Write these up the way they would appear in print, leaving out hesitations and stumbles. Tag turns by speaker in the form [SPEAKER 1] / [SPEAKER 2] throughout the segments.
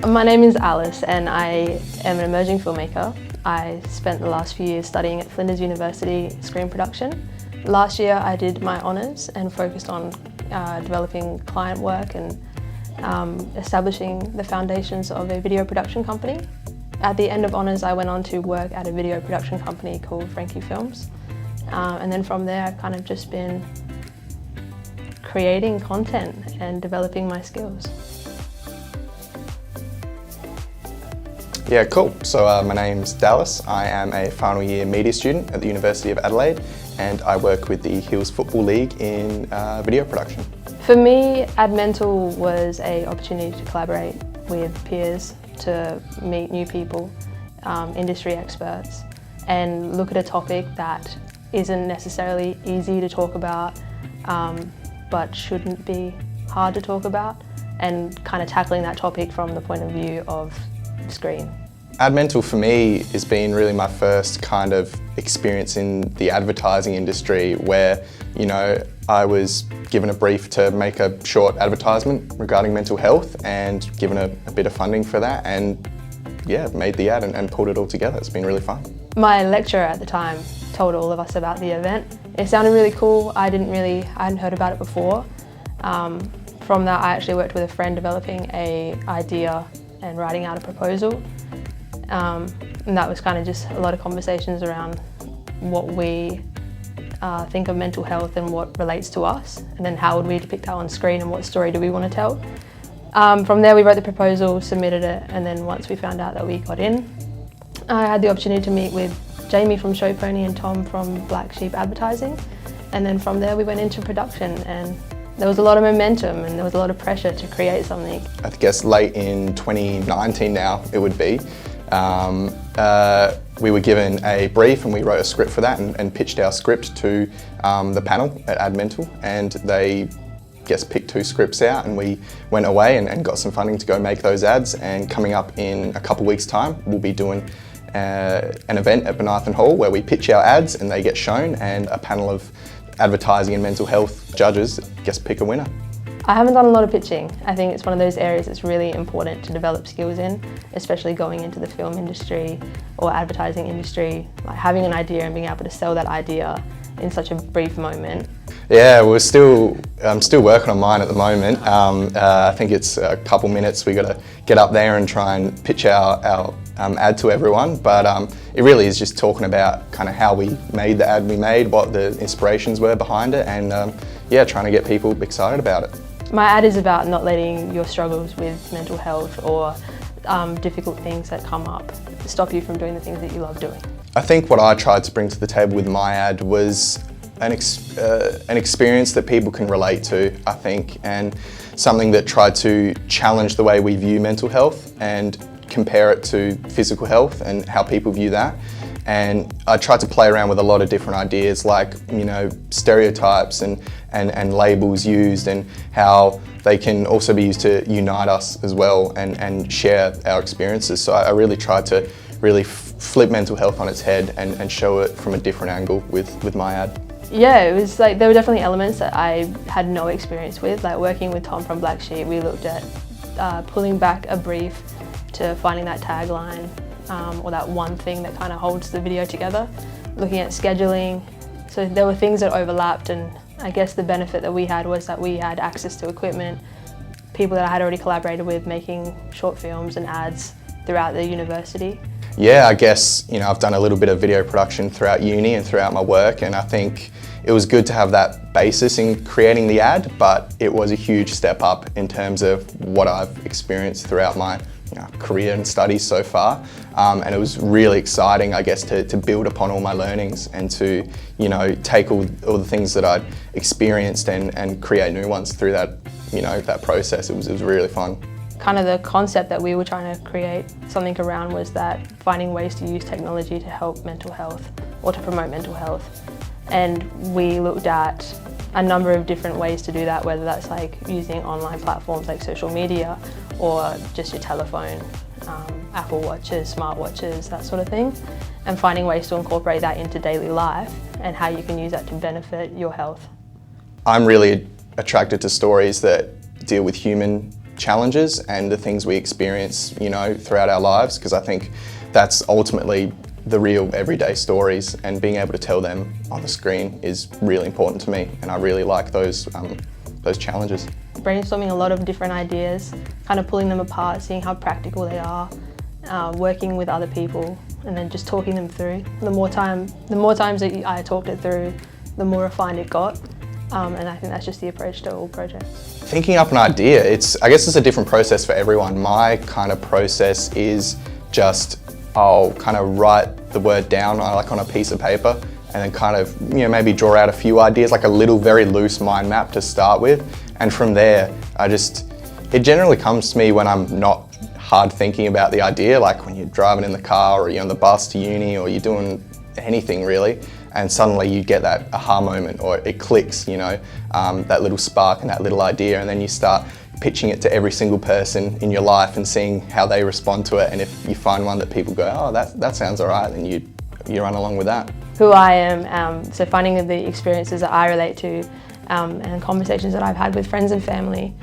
[SPEAKER 1] My name is Alice and I am an emerging filmmaker. I spent the last few years studying at Flinders University screen production. Last year I did my honours and focused on developing client work and establishing the foundations of a video production company. At the end of honours I went on to work at a video production company called Frankie Films. And then from there I've kind of just been creating content and developing my skills.
[SPEAKER 2] Yeah, cool. So my name's Dallas. I am a final year media student at the University of Adelaide and I work with the Hills Football League in video production.
[SPEAKER 1] For me, AdMental was an opportunity to collaborate with peers, to meet new people, industry experts, and look at a topic that isn't necessarily easy to talk about, but shouldn't be hard to talk about, and kind of tackling that topic from the point of view of screen.
[SPEAKER 2] AdMental for me has been really my first kind of experience in the advertising industry where, you know, I was given a brief to make a short advertisement regarding mental health and given a bit of funding for that, and yeah, made the ad and pulled it all together. It's been really fun. My
[SPEAKER 1] lecturer at the time told all of us about the event. It sounded really cool. I hadn't heard about it before. From that I actually worked with a friend developing an idea and writing out a proposal. And that was kind of just a lot of conversations around what we think of mental health and what relates to us, and then how would we depict that on screen and what story do we want to tell. From there we wrote the proposal, submitted it, and then once we found out that we got in, I had the opportunity to meet with Jamie from Show Pony and Tom from Black Sheep Advertising, and then from there we went into production, and there was a lot of momentum and there was a lot of pressure to create something.
[SPEAKER 2] I guess late in 2019 now it would be. We were given a brief and we wrote a script for that and pitched our script to the panel at AdMental, and they picked 2 scripts out, and we went away and got some funding to go make those ads. And coming up in a couple weeks time we'll be doing an event at Nahum Hall where we pitch our ads and they get shown, and a panel of advertising and mental health judges pick a winner.
[SPEAKER 1] I haven't done a lot of pitching. I think it's one of those areas that's really important to develop skills in, especially going into the film industry or advertising industry. Like having an idea and being able to sell that idea in such a brief moment.
[SPEAKER 2] Yeah, I'm still working on mine at the moment. I think it's a couple minutes. We got to get up there and try and pitch our ad to everyone. But it really is just talking about kind of how we made the ad we made, what the inspirations were behind it, and yeah, trying to get people excited about it.
[SPEAKER 1] My ad is about not letting your struggles with mental health or difficult things that come up stop you from doing the things that you love doing.
[SPEAKER 2] I think what I tried to bring to the table with my ad was an experience that people can relate to, I think, and something that tried to challenge the way we view mental health and compare it to physical health and how people view that. And I tried to play around with a lot of different ideas, like, you know, stereotypes and labels used, and how they can also be used to unite us as well and share our experiences. So I really tried to flip mental health on its head and show it from a different angle with my ad.
[SPEAKER 1] Yeah, it was like there were definitely elements that I had no experience with. Like working with Tom from Black Sheep, we looked at pulling back a brief to finding that tagline or that one thing that kind of holds the video together, looking at scheduling. So there were things that overlapped, and I guess the benefit that we had was that we had access to equipment, people that I had already collaborated with making short films and ads throughout the university.
[SPEAKER 2] Yeah, I guess, you know, I've done a little bit of video production throughout uni and throughout my work, and I think it was good to have that basis in creating the ad, but it was a huge step up in terms of what I've experienced throughout my career and studies so far. And it was really exciting, I guess, to build upon all my learnings and to, you know, take all the things that I'd experienced and create new ones through that, you know, that process. It was really fun.
[SPEAKER 1] Kind of the concept that we were trying to create something around was that finding ways to use technology to help mental health or to promote mental health. And we looked at a number of different ways to do that, whether that's like using online platforms like social media or just your telephone, Apple Watches, smartwatches, that sort of thing, and finding ways to incorporate that into daily life and how you can use that to benefit your health.
[SPEAKER 2] I'm really attracted to stories that deal with human challenges and the things we experience, you know, throughout our lives, because I think that's ultimately the real everyday stories, and being able to tell them on the screen is really important to me, and I really like those challenges.
[SPEAKER 1] Brainstorming a lot of different ideas, kind of pulling them apart, seeing how practical they are, working with other people, and then just talking them through. The more times that I talked it through, the more refined it got, and I think that's just the approach to all projects.
[SPEAKER 2] Thinking up an idea, I guess it's a different process for everyone. My kind of process is just, I'll kind of write the word down like on a piece of paper, and then kind of, you know, maybe draw out a few ideas, like a little very loose mind map to start with. And from there, it generally comes to me when I'm not hard thinking about the idea, like when you're driving in the car or you're on the bus to uni or you're doing anything really, and suddenly you get that aha moment, or it clicks, you know, that little spark and that little idea, and then you start pitching it to every single person in your life and seeing how they respond to it. And if you find one that people go, oh, that sounds all right, then you run along with that.
[SPEAKER 1] Who I am, so finding the experiences that I relate to, and conversations that I've had with friends and family,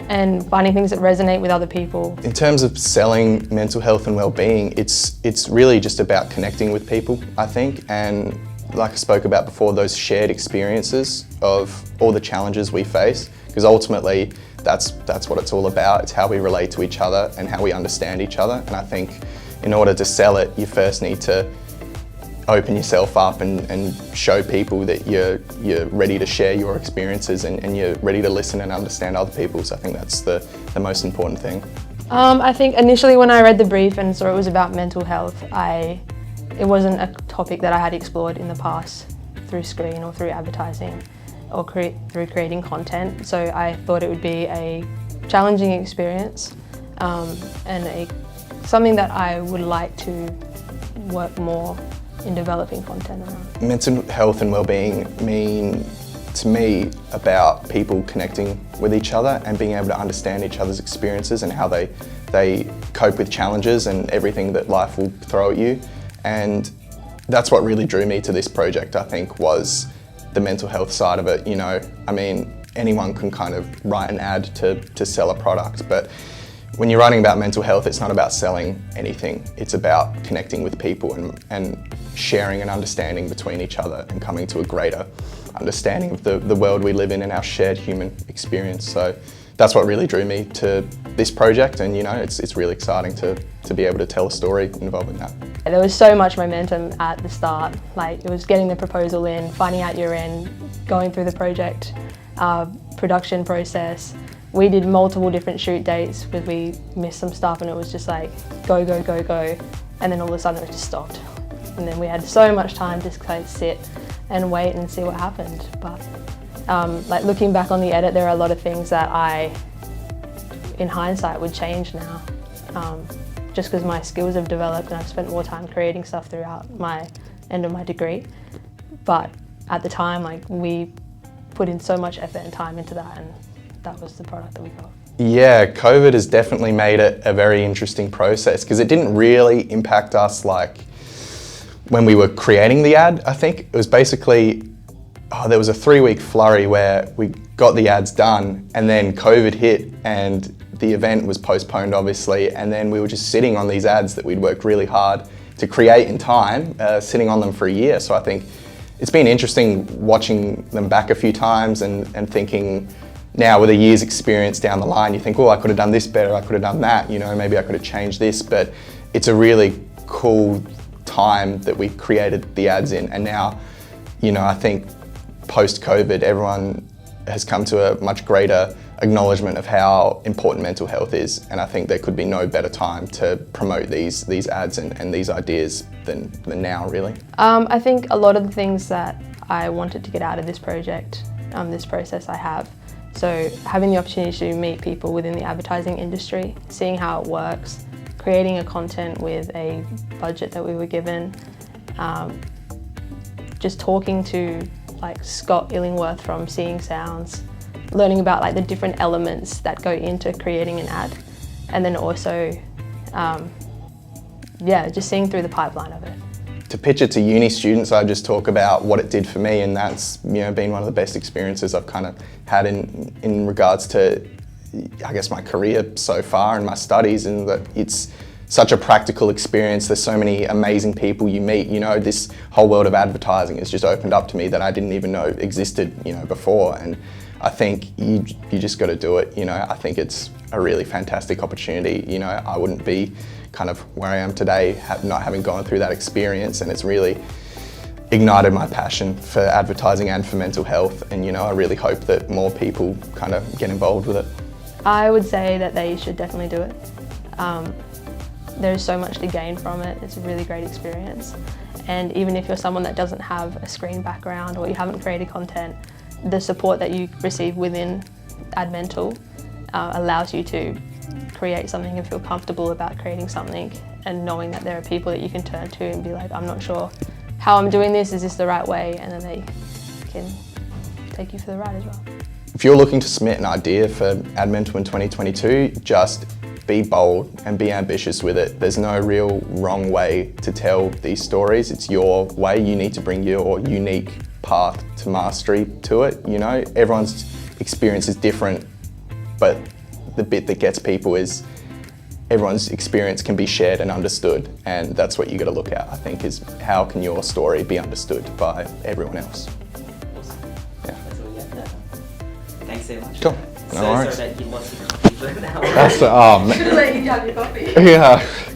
[SPEAKER 1] and finding things that resonate with other people. In
[SPEAKER 2] terms of selling mental health and well-being, it's really just about connecting with people, I think, and like I spoke about before, those shared experiences of all the challenges we face, because ultimately that's what it's all about. It's how we relate to each other and how we understand each other. And I think in order to sell it, you first need to open yourself up and show people that you're ready to share your experiences and you're ready to listen and understand other people. So I think that's the most important thing.
[SPEAKER 1] I think initially when I read the brief and saw it was about mental health, it wasn't a topic that I had explored in the past through screen or through advertising or through creating content. So I thought it would be a challenging experience, and something that I would like to work more in developing content around.
[SPEAKER 2] Mental health and well-being mean to me about people connecting with each other and being able to understand each other's experiences and how they cope with challenges and everything that life will throw at you. And that's what really drew me to this project, I think, was the mental health side of it. You know, I mean, anyone can kind of write an ad to sell a product, but when you're writing about mental health, it's not about selling anything. It's about connecting with people and sharing and understanding between each other and coming to a greater understanding of the world we live in and our shared human experience. So that's what really drew me to this project, and you know, it's really exciting to be able to tell a story involving that.
[SPEAKER 1] There was so much momentum at the start. Like, it was getting the proposal in, finding out you're in, going through the project production process. We did multiple different shoot dates because we missed some stuff, and it was just like go, go, go, go, and then all of a sudden it just stopped. And then we had so much time to kind of sit and wait and see what happened. But like, looking back on the edit, there are a lot of things that I, in hindsight, would change now. Just because my skills have developed and I've spent more time creating stuff throughout my end of my degree. But at the time, like, we put in so much effort and time into that, and that was the product that we got.
[SPEAKER 2] Yeah, COVID has definitely made it a very interesting process, because it didn't really impact us like when we were creating the ad. I think it was basically, there was a 3-week flurry where we got the ads done, and then COVID hit and the event was postponed, obviously, and then we were just sitting on these ads that we'd worked really hard to create in time, sitting on them for a year. So I think it's been interesting watching them back a few times and thinking, now with a year's experience down the line, you think, oh, I could have done this better, I could have done that, you know, maybe I could have changed this. But it's a really cool time that we created the ads in. And now, you know, I think post-COVID, everyone has come to a much greater acknowledgement of how important mental health is. And I think there could be no better time to promote these ads and these ideas than now, really.
[SPEAKER 1] I think a lot of the things that I wanted to get out of this project, this process I have. So having the opportunity to meet people within the advertising industry, seeing how it works, creating a content with a budget that we were given, just talking to like Scott Illingworth from Seeing Sounds, learning about like the different elements that go into creating an ad, and then also, just seeing through the pipeline of it.
[SPEAKER 2] To pitch it to uni students, I just talk about what it did for me, and that's, you know, been one of the best experiences I've kind of had in regards to I guess, my career so far and my studies, and that it's such a practical experience. There's so many amazing people you meet. You know, this whole world of advertising has just opened up to me that I didn't even know existed, you know, before. And I think you just got to do it. You know, I think it's a really fantastic opportunity. You know, I wouldn't be kind of where I am today not having gone through that experience, and it's really ignited my passion for advertising and for mental health. And, you know, I really hope that more people kind of get involved with it.
[SPEAKER 1] I would say that they should definitely do it. There's so much to gain from it. It's a really great experience. And even if you're someone that doesn't have a screen background or you haven't created content, the support that you receive within AdMental allows you to create something and feel comfortable about creating something, and knowing that there are people that you can turn to and be like, I'm not sure how I'm doing this, is this the right way? And then they can take you for the ride as well.
[SPEAKER 2] If you're looking to submit an idea for AdMental in 2022, just be bold and be ambitious with it. There's no real wrong way to tell these stories. It's your way. You need to bring your unique path to mastery to it. You know, everyone's experience is different, but the bit that gets people is everyone's experience can be shared and understood, and that's what you got to look at, I think, is how can your story be understood by everyone else.
[SPEAKER 3] Awesome.
[SPEAKER 2] Yeah.
[SPEAKER 3] That's all we got there. Thanks so much.
[SPEAKER 2] Cool. No worries.
[SPEAKER 3] Sorry that you lost your coffee for an hour.
[SPEAKER 2] That's, oh, man.
[SPEAKER 1] Should have let you have your coffee.
[SPEAKER 2] Yeah.